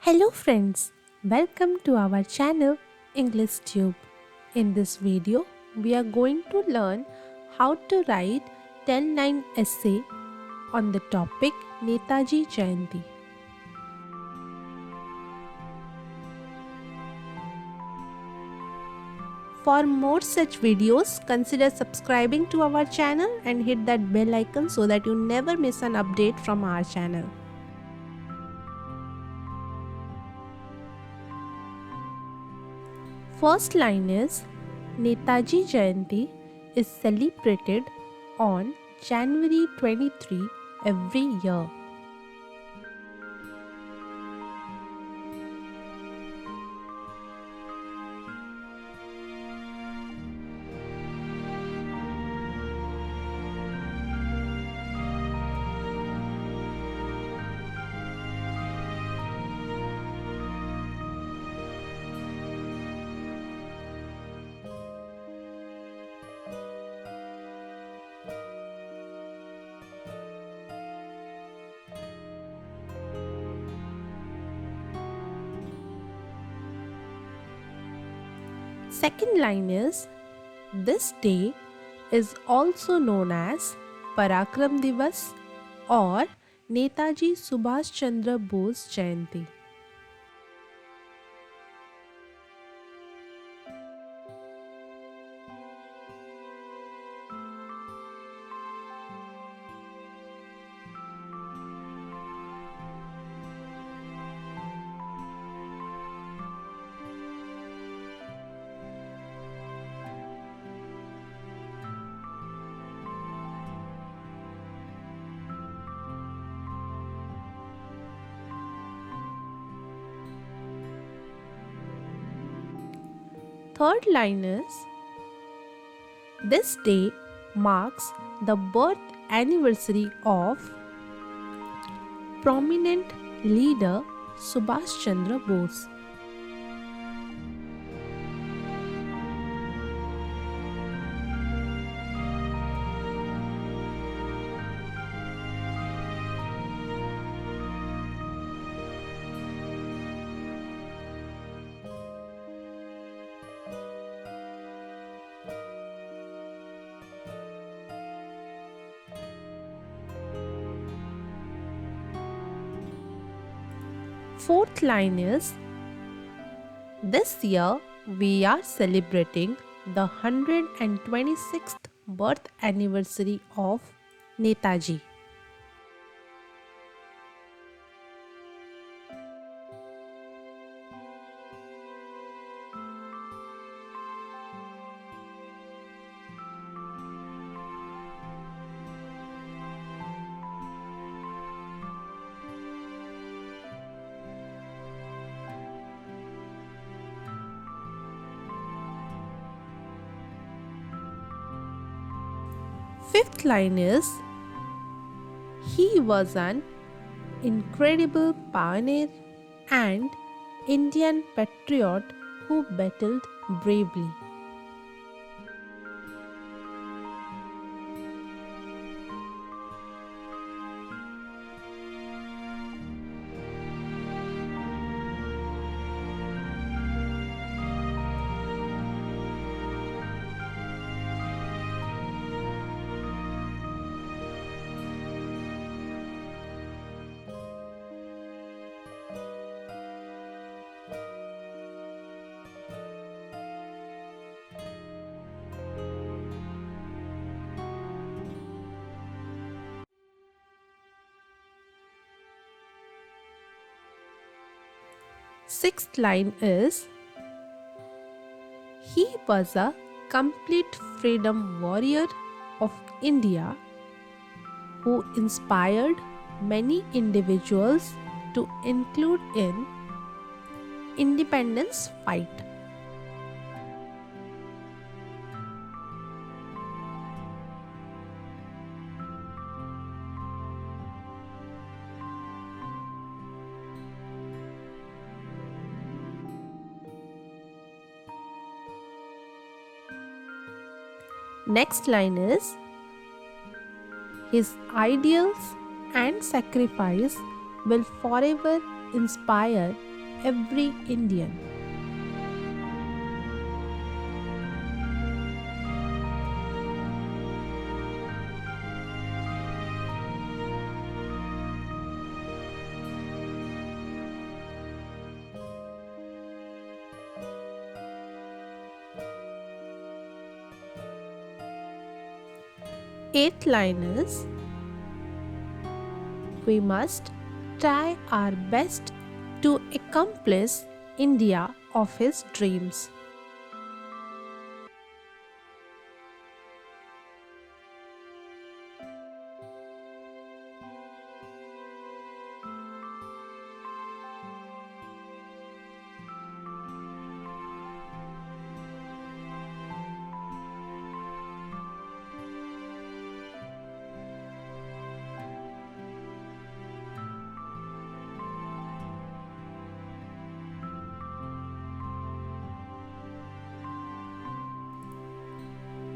Hello friends, welcome to our channel English Tube. In this video, we are going to learn how to write 10-line essay on the topic Netaji Jayanti. For more such videos, consider subscribing to our channel and hit that bell icon so that you never miss an update from our channel. First line is Netaji Jayanti is celebrated on January 23 every year. Second line is this day is also known as Parakram Divas or Netaji Subhash Chandra Bose Jayanti. Third line is this day marks the birth anniversary of prominent leader Subhash Chandra Bose. Fourth line is this year we are celebrating the 126th birth anniversary of Netaji. Fifth line is he was an incredible pioneer and Indian patriot who battled bravely. Sixth line is he was a complete freedom warrior of India who inspired many individuals to include in independence fight. Next line is his ideals and sacrifice will forever inspire every Indian. Eighth line is, we must try our best to accomplish India of his dreams.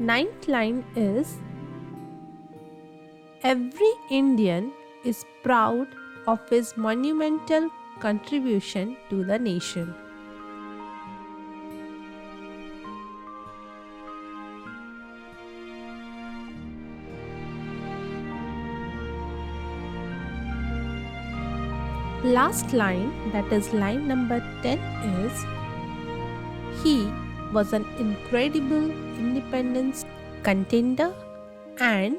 Ninth line is, every Indian is proud of his monumental contribution to the nation. Last line, that is line number 10, is, he was an incredible independence contender and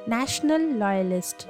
national loyalist.